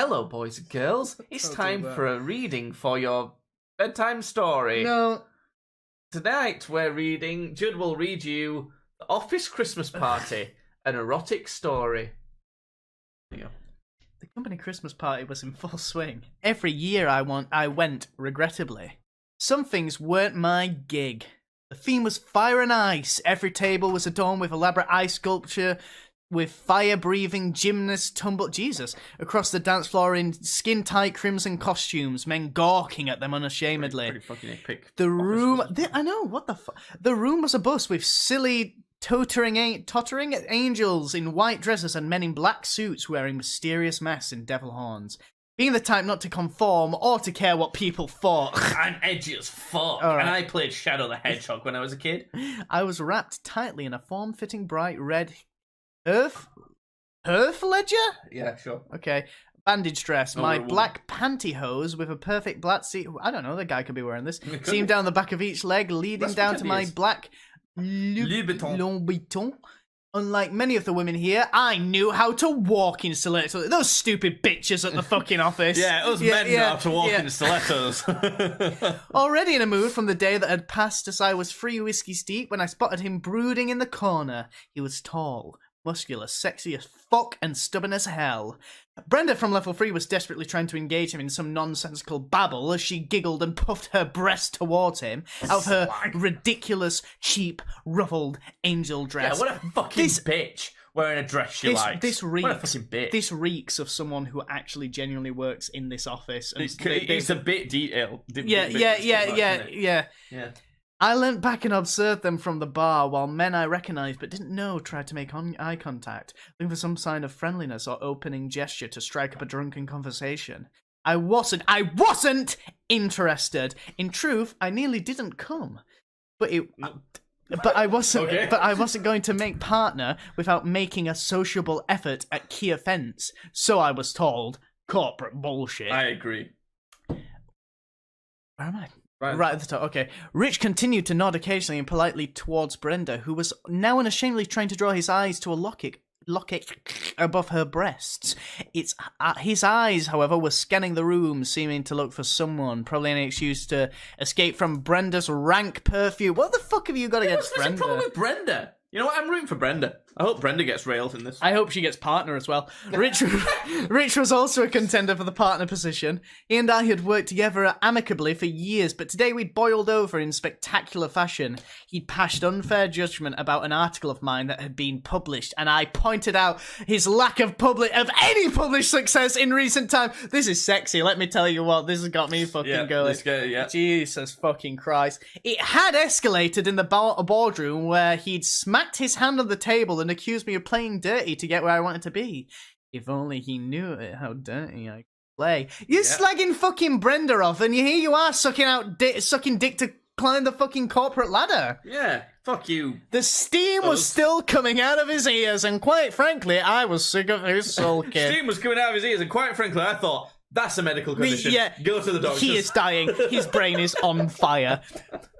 Hello, boys and girls. It's time for a reading for your bedtime story. No. Tonight Judd will read you The Office Christmas Party, an erotic story. There you go. The company Christmas party was in full swing. Every year I went, regrettably. Some things weren't my gig. The theme was fire and ice. Every table was adorned with elaborate ice sculpture, with fire-breathing gymnasts Jesus, across the dance floor in skin-tight crimson costumes, men gawking at them unashamedly. Pretty fucking epic. The room... I know, what the fuck? The room was abuzz with silly... tottering angels in white dresses and men in black suits wearing mysterious masks and devil horns. Being the type not to conform or to care what people thought. I'm edgy as fuck, right. And I played Shadow the Hedgehog when I was a kid. I was wrapped tightly in a form-fitting bright red Earth ledger? Yeah, sure. Okay. Bandage dress, my black pantyhose with a perfect black I don't know, the guy could be wearing this. Seam down the back of each leg, leading down to my black Louboutin. Unlike many of the women here, I knew how to walk in stilettos. Those stupid bitches at the fucking office. Yeah, us men know how to walk in stilettos. Already in a mood from the day that had passed as I was free whiskey steep when I spotted him brooding in the corner. He was tall, muscular, sexy as fuck, and stubborn as hell. Brenda from level 3 was desperately trying to engage him in some nonsensical babble as she giggled and puffed her breast towards him out of her ridiculous, cheap, ruffled angel dress. Yeah, what a fucking bitch wearing a dress she likes. This reeks, what a fucking bitch. This reeks of someone who actually genuinely works in this office. And it's a bit detailed. Yeah. I leant back and observed them from the bar, while men I recognised but didn't know tried to make eye contact, looking for some sign of friendliness or opening gesture to strike up a drunken conversation. I wasn't interested. In truth, I nearly didn't come. But I wasn't going to make partner without making a sociable effort at key offence. So I was told. Corporate bullshit. I agree. Where am I? Right at the top, okay. Rich continued to nod occasionally and politely towards Brenda, who was now unashamedly trying to draw his eyes to a locket above her breasts. His eyes, however, were scanning the room, seeming to look for someone, probably any excuse to escape from Brenda's rank perfume. What the fuck have you got against Brenda? What's the problem with Brenda? You know what? I'm rooting for Brenda. I hope Brenda gets railed in this. I hope she gets partner as well. Rich was also a contender for the partner position. He and I had worked together amicably for years, but today we'd boiled over in spectacular fashion. He'd passed unfair judgment about an article of mine that had been published, and I pointed out his lack of any published success in recent time. This is sexy, let me tell you what. This has got me fucking going. This guy, yeah. Jesus fucking Christ. It had escalated in the boardroom where he'd smacked his hand on the table and accused me of playing dirty to get where I wanted to be. If only he knew it, how dirty I could play. You're slagging fucking Brenda off, and here you are sucking dick to climb the fucking corporate ladder. Yeah, fuck you. The steam was still coming out of his ears, and quite frankly, I was sick of his sulking. Steam was coming out of his ears, and quite frankly, I thought, that's a medical condition. Go to the doctor. He is dying. His brain is on fire.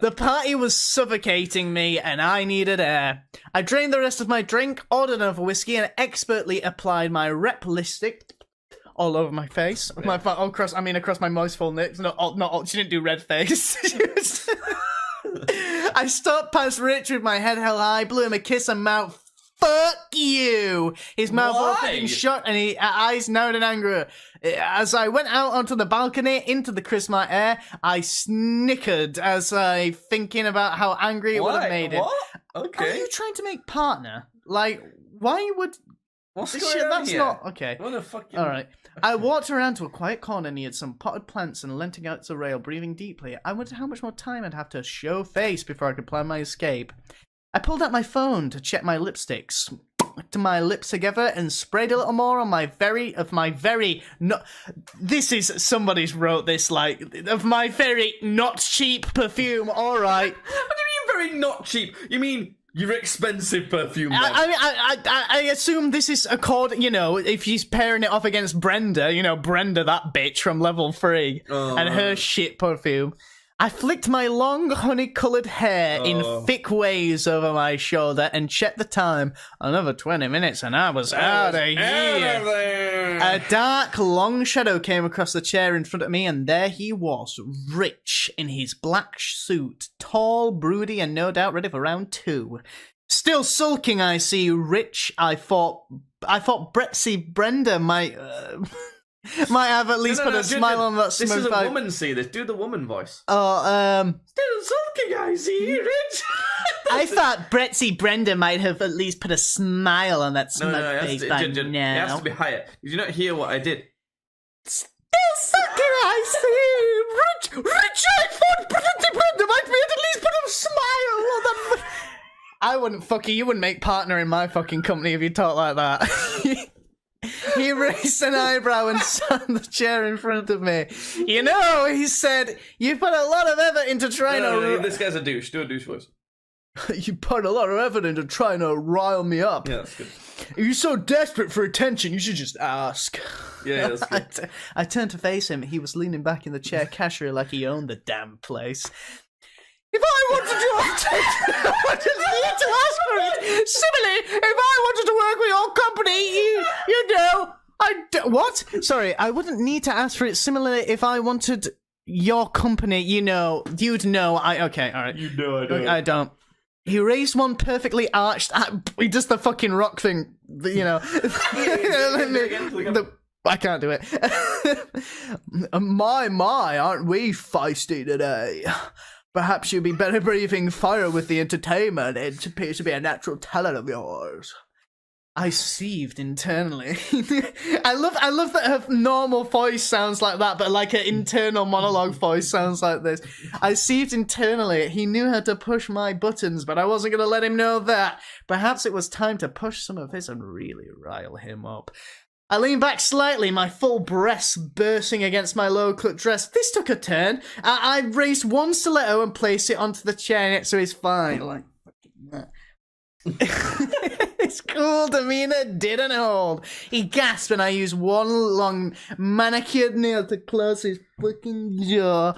The party was suffocating me, and I needed air. I drained the rest of my drink, ordered another whiskey, and expertly applied my rep lipstick all over my face. Across my moist full lips. She didn't do red face. I stopped past Rich with my head held high, blew him a kiss and mouth. Fuck you! His mouth open and shut, and his eyes narrowed in anger. As I went out onto the balcony into the crisp night air, I snickered as I thinking about how angry it would have made him. What? Okay. Are you trying to make partner? Like, why would... What's going on here? Not... Okay. What the fuck? Alright. I walked around to a quiet corner near some potted plants and leaning out the rail, breathing deeply. I wondered how much more time I'd have to show face before I could plan my escape. I pulled out my phone to check my lipsticks, to my lips together, and sprayed a little more on this is, somebody's wrote this, of my very not cheap perfume, alright. What do you mean very not cheap? You mean your expensive perfume? I assume this is if she's pairing it off against Brenda, Brenda, that bitch from level 3, and her shit perfume. I flicked my long, honey-coloured hair in thick waves over my shoulder and checked the time. Another 20 minutes and I was out of here. A dark, long shadow came across the chair in front of me, and there he was, Rich, in his black suit, tall, broody, and no doubt ready for round 2. Still sulking, I see, Rich. I thought Betsy Brenda might have at least put a smile on that smug This is a face. woman, see this. Do the woman voice. Oh, Still sulking, I see, Rich. I thought Betsy Brenda might have at least put a smile on that smug face by It has now. to be higher. Did you not hear what I did? Still sulking, I see. Rich, I thought Betsy Brenda might be at least put a smile on that. I wouldn't you wouldn't make partner in my fucking company if you talk like that. He raised an eyebrow and sat in the chair in front of me. You know, he said, you put a lot of effort into trying to... This guy's a douche. Do a douche voice. You put a lot of effort into trying to rile me up. Yeah, that's good. If you're so desperate for attention, you should just ask. Yeah, that's good. I turned to face him. He was leaning back in the chair casually like he owned the damn place. If I wanted to, I just need to ask for it. Similarly, if I wanted to work with your company, you know, what? Sorry, I wouldn't need to ask for it. Similarly, if I wanted your company, you know, you'd know. Okay, all right. You know I don't. I don't. He raised one perfectly arched. He does the fucking rock thing, you know. I can't do it. My, aren't we feisty today? Perhaps you'd be better breathing fire with the entertainment. It appears to be a natural talent of yours. I seethed internally. I love that her normal voice sounds like that, but like her internal monologue voice sounds like this. I seethed internally. He knew how to push my buttons, but I wasn't going to let him know that. Perhaps it was time to push some of his and really rile him up. I leaned back slightly, my full breasts bursting against my low-cut dress. This took a turn. I raised one stiletto and placed it onto the chair next to his thigh. Like, his cool demeanor didn't hold. He gasped and I used one long manicured nail to close his fucking jaw.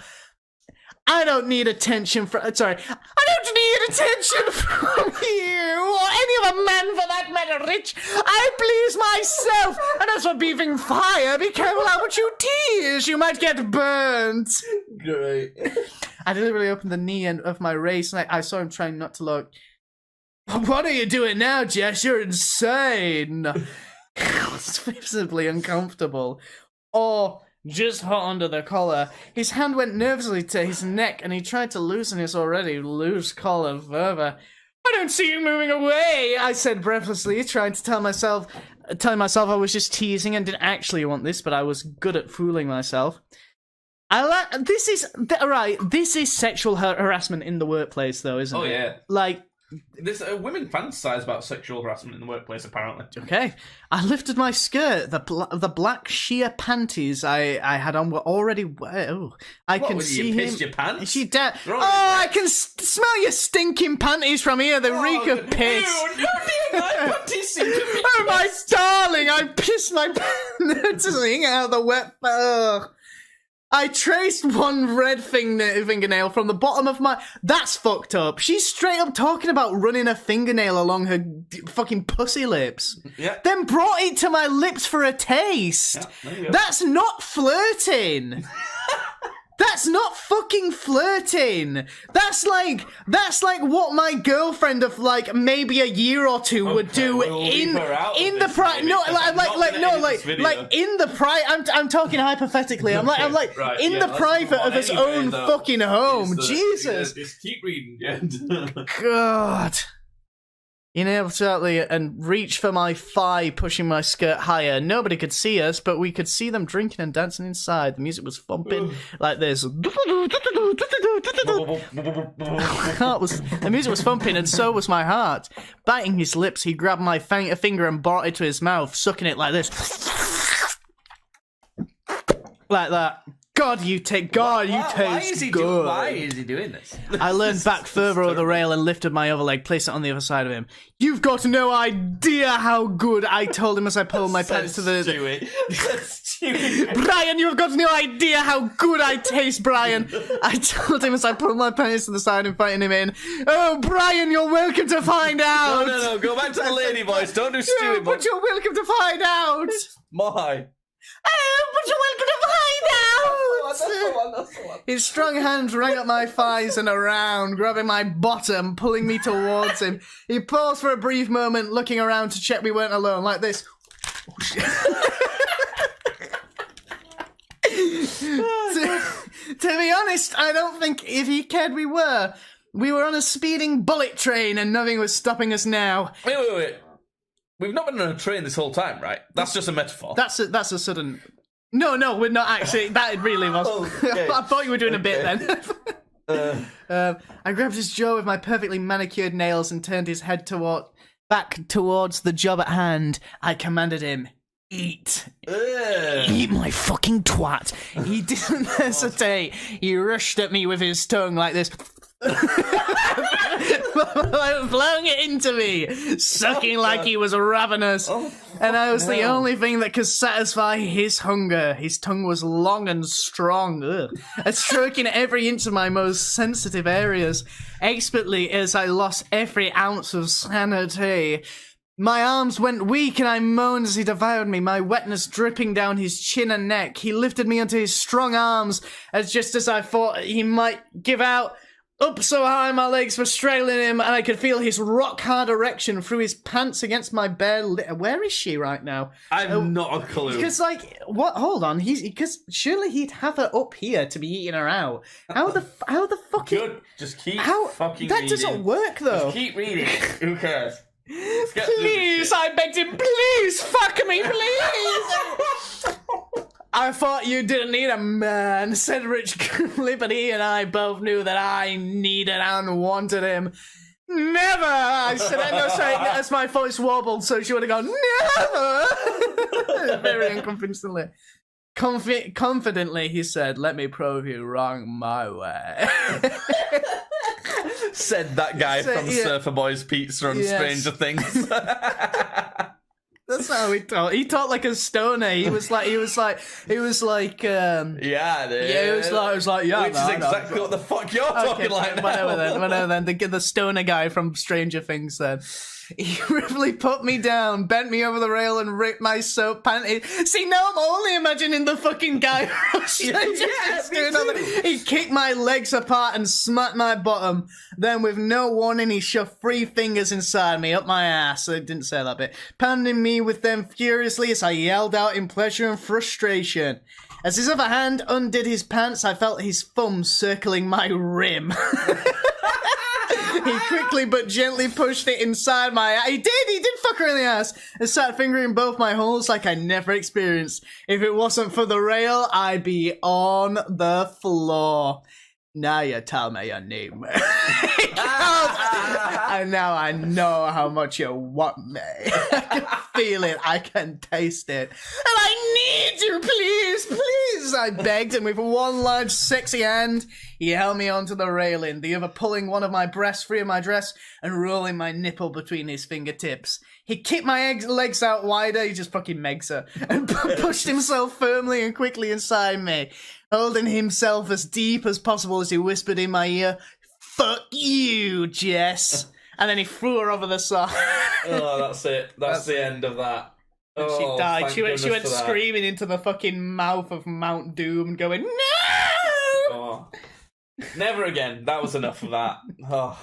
I don't need attention from... Sorry. I don't need attention from you, or any other man for that matter, Rich. I please myself. And as for breathing fire, be careful how much you tease. You might get burnt. Great. I deliberately opened the knee end of my race, and I saw him trying not to look. What are you doing now, Jess? You're insane. I was visibly uncomfortable. Or... just hot under the collar. His hand went nervously to his neck, and he tried to loosen his already loose collar further. I don't see you moving away, I said breathlessly, trying to telling myself I was just teasing and didn't actually want this, but I was good at fooling myself. This is sexual harassment in the workplace, though, isn't it? Oh, yeah. Like... There's women fantasize about sexual harassment in the workplace, apparently. Okay. I lifted my skirt. The black sheer panties I had on were already wet. Oh, I can see you him. pissed your pants? She dead. Oh, I can smell your stinking panties from here. The reek of piss. Ew, no, dear, my panties seem to be... Oh, my darling, I pissed my pants out of the wet... Ugh. I traced one red fingernail from the bottom of my... That's fucked up. She's straight up talking about running a fingernail along her fucking pussy lips. Yeah. Then brought it to my lips for a taste. Yeah, there you go. That's not flirting. That's not fucking flirting. That's like what my girlfriend of like maybe a year or two would do we'll in leave her out of the this, private. maybe, No, 'cause I'm not gonna edit this video. like in the private. I'm talking hypothetically. I'm like Right, in yeah, the let's private move on of his anyway, own though. fucking home. It's, Jesus. Just keep reading. Yeah. God. Inability and reach for my thigh, pushing my skirt higher. Nobody could see us, but we could see them drinking and dancing inside. The music was thumping like this. The music was thumping, and so was my heart. Biting his lips, he grabbed my finger and brought it to his mouth, sucking it like this. Like that. God, you taste good. Why is he doing this? I leaned back further over the rail and lifted my other leg, placed it on the other side of him. You've got no idea how good, I told him as I pulled my pants to the... That's stupid. But Brian, you have got no idea how good I taste, Brian. I told him as I put my penis to the side, inviting him in. Oh, Brian, you're welcome to find out. No, go back to the lady voice. Don't do Stewie. No, but you're welcome to find out. My. Oh, but you're welcome to find out. That's the one. His strong hands rang up my thighs and around, grabbing my bottom, pulling me towards him. He paused for a brief moment, looking around to check we weren't alone, like this. Oh, shit. to be honest, I don't think if he cared we were. We were on a speeding bullet train and nothing was stopping us now. Wait. We've not been on a train this whole time, right? That's just a metaphor. That's a sudden... No, we're not actually. That really was. Okay. I thought you were doing a bit then. I grabbed his jaw with my perfectly manicured nails and turned his head back towards the job at hand. I commanded him, eat. Eat my fucking twat. He didn't hesitate. He rushed at me with his tongue like this. Blowing it into me, sucking like he was ravenous. And I was the only thing that could satisfy his hunger. His tongue was long and strong, and stroking every inch of my most sensitive areas, expertly as I lost every ounce of sanity. My arms went weak and I moaned as he devoured me, my wetness dripping down his chin and neck. He lifted me onto his strong arms, just as I thought he might give out. Up so high my legs were strailing him, and I could feel his rock-hard erection through his pants against my bare Where is she right now? I've not a clue. Because, what? Hold on. Because surely he'd have her up here to be eating her out. How the fuck? Good. Just keep fucking that reading. doesn't work, though. Just keep reading. Who cares? Please, I begged him. Please, fuck me, please. I thought you didn't need a man, said Rich grimly, but he and I both knew that I needed and wanted him. Never! I said, no, sorry, as my voice wobbled, so she would have gone, never! Very unconvincingly. Confidently, he said, let me prove you wrong my way. Said that guy from Surfer Boys Pizza on Stranger Things. That's not how he talked. He talked like a stoner. He was like, yeah, dude. He was like, yeah, which is exactly what the fuck you're talking like now. Whatever then. The stoner guy from Stranger Things then. He really put me down, bent me over the rail, and ripped my soap panties. See, now I'm only imagining the fucking guy from Stranger Things doing all that. He kicked my legs apart and smacked my bottom. Then, with no warning, he shoved 3 fingers inside me, up my ass. I didn't say that bit. Pounding me with them furiously as I yelled out in pleasure and frustration. As his other hand undid his pants, I felt his thumb circling my rim. He quickly but gently pushed it inside my ass. He did fuck her in the ass, and started fingering both my holes like I never experienced. If it wasn't for the rail, I'd be on the floor. Now you tell me your name. And now I know how much you want me. I can feel it. I can taste it. And I need you, please, I begged, and with one large, sexy hand, he held me onto the railing, the other pulling one of my breasts free of my dress and rolling my nipple between his fingertips. He kicked my legs out wider, he just fucking megs her, and pushed himself firmly and quickly inside me, holding himself as deep as possible as he whispered in my ear, "Fuck you, Jess." And then he threw her over the side. Oh, that's it. That's the end of that. And she died. She went screaming into the fucking mouth of Mount Doom, going, "No!" Oh. Never again. That was enough of that. Oh.